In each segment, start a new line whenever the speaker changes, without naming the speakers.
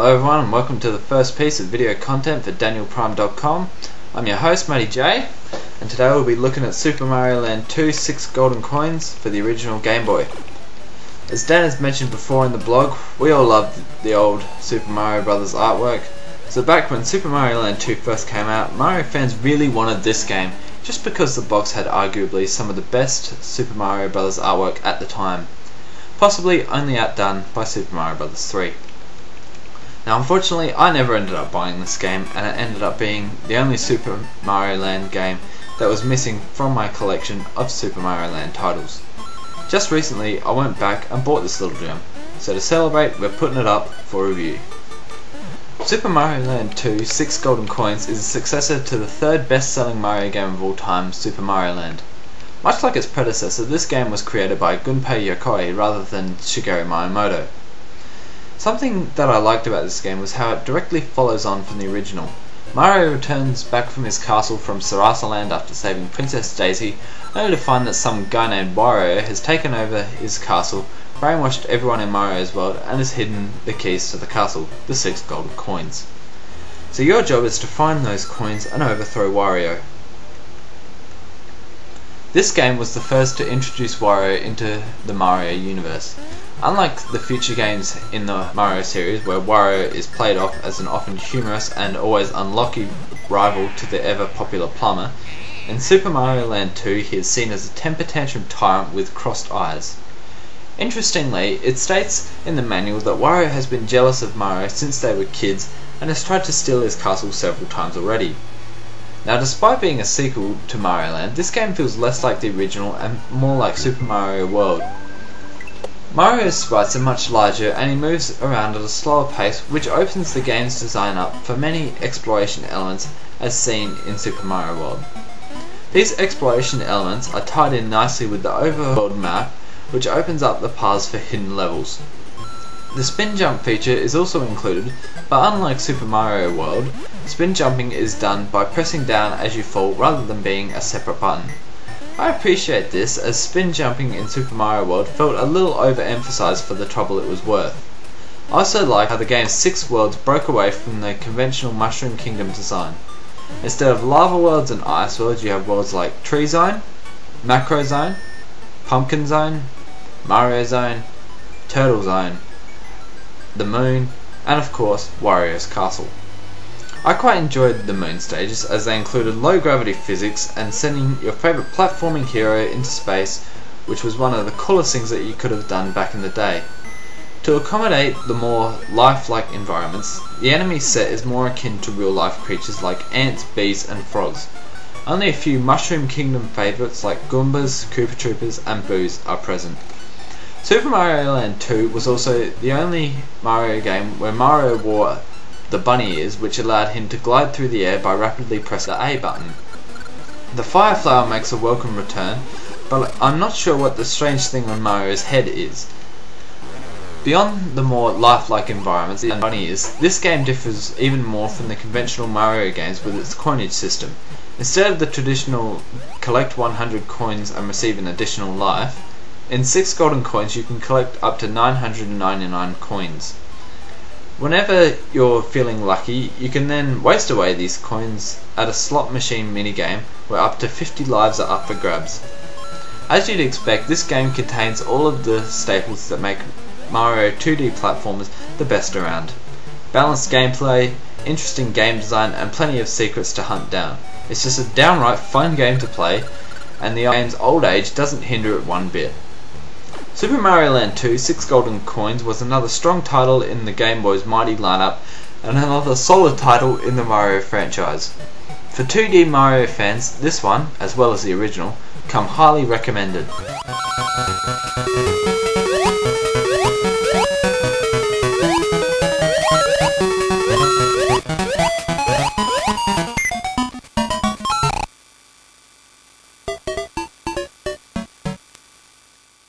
Hello everyone and welcome to the first piece of video content for DanielPrime.com. I'm your host Matty J, and today we'll be looking at Super Mario Land 2 6 golden coins for the original Game Boy. As Dan has mentioned before in the blog, we all loved the old Super Mario Bros. Artwork. So back when Super Mario Land 2 first came out, Mario fans really wanted this game just because the box had arguably some of the best Super Mario Bros. Artwork at the time, possibly only outdone by Super Mario Bros. 3. Now unfortunately I never ended up buying this game, and it ended up being the only Super Mario Land game that was missing from my collection of Super Mario Land titles. Just recently I went back and bought this little gem, so to celebrate we're putting it up for review. Super Mario Land 2 6 Golden Coins is a successor to the third best selling Mario game of all time, Super Mario Land. Much like its predecessor, this game was created by Gunpei Yokoi rather than Shigeru Miyamoto. Something that I liked about this game was how it directly follows on from the original. Mario returns back from his castle from Sarasa Land after saving Princess Daisy, only to find that some guy named Wario has taken over his castle, brainwashed everyone in Mario's world, and has hidden the keys to the castle, the 6 golden coins. So your job is to find those coins and overthrow Wario. This game was the first to introduce Wario into the Mario universe. Unlike the future games in the Mario series, where Wario is played off as an often humorous and always unlucky rival to the ever popular plumber, in Super Mario Land 2 he is seen as a temper tantrum tyrant with crossed eyes. Interestingly, it states in the manual that Wario has been jealous of Mario since they were kids and has tried to steal his castle several times already. Now, despite being a sequel to Mario Land, this game feels less like the original and more like Super Mario World. Mario's sprites are much larger and he moves around at a slower pace, which opens the game's design up for many exploration elements as seen in Super Mario World. These exploration elements are tied in nicely with the overworld map, which opens up the paths for hidden levels. The spin jump feature is also included, but unlike Super Mario World, spin jumping is done by pressing down as you fall rather than being a separate button. I appreciate this, as spin jumping in Super Mario World felt a little overemphasized for the trouble it was worth. I also like how the game's 6 worlds broke away from the conventional Mushroom Kingdom design. Instead of lava worlds and ice worlds, you have worlds like Tree Zone, Macro Zone, Pumpkin Zone, Mario Zone, Turtle Zone, the Moon, and of course Wario's Castle. I quite enjoyed the Moon stages, as they included low gravity physics and sending your favourite platforming hero into space, which was one of the coolest things that you could have done back in the day. To accommodate the more lifelike environments, the enemy set is more akin to real life creatures like ants, bees and frogs. Only a few Mushroom Kingdom favourites like Goombas, Koopa Troopers and Boos are present. Super Mario Land 2 was also the only Mario game where Mario wore the bunny ears, which allowed him to glide through the air by rapidly pressing the A button. The Fire Flower makes a welcome return, but I'm not sure what the strange thing on Mario's head is. Beyond the more lifelike environments and bunny ears, this game differs even more from the conventional Mario games with its coinage system. Instead of the traditional collect 100 coins and receive an additional life, in 6 golden coins you can collect up to 999 coins. Whenever you're feeling lucky, you can then waste away these coins at a slot machine minigame where up to 50 lives are up for grabs. As you'd expect, this game contains all of the staples that make Mario 2D platformers the best around. Balanced gameplay, interesting game design and plenty of secrets to hunt down. It's just a downright fun game to play, and the game's old age doesn't hinder it one bit. Super Mario Land 2 6 Golden Coins was another strong title in the Game Boy's mighty lineup, and another solid title in the Mario franchise. For 2D Mario fans, this one, as well as the original, come highly recommended.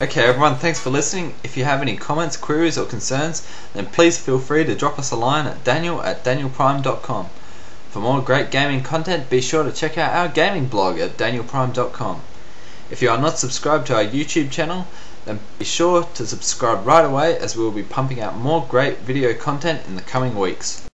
Okay everyone, thanks for listening. If you have any comments, queries or concerns, then please feel free to drop us a line at daniel@danielprime.com. For more great gaming content, be sure to check out our gaming blog at danielprime.com. If you are not subscribed to our YouTube channel, then be sure to subscribe right away, as we will be pumping out more great video content in the coming weeks.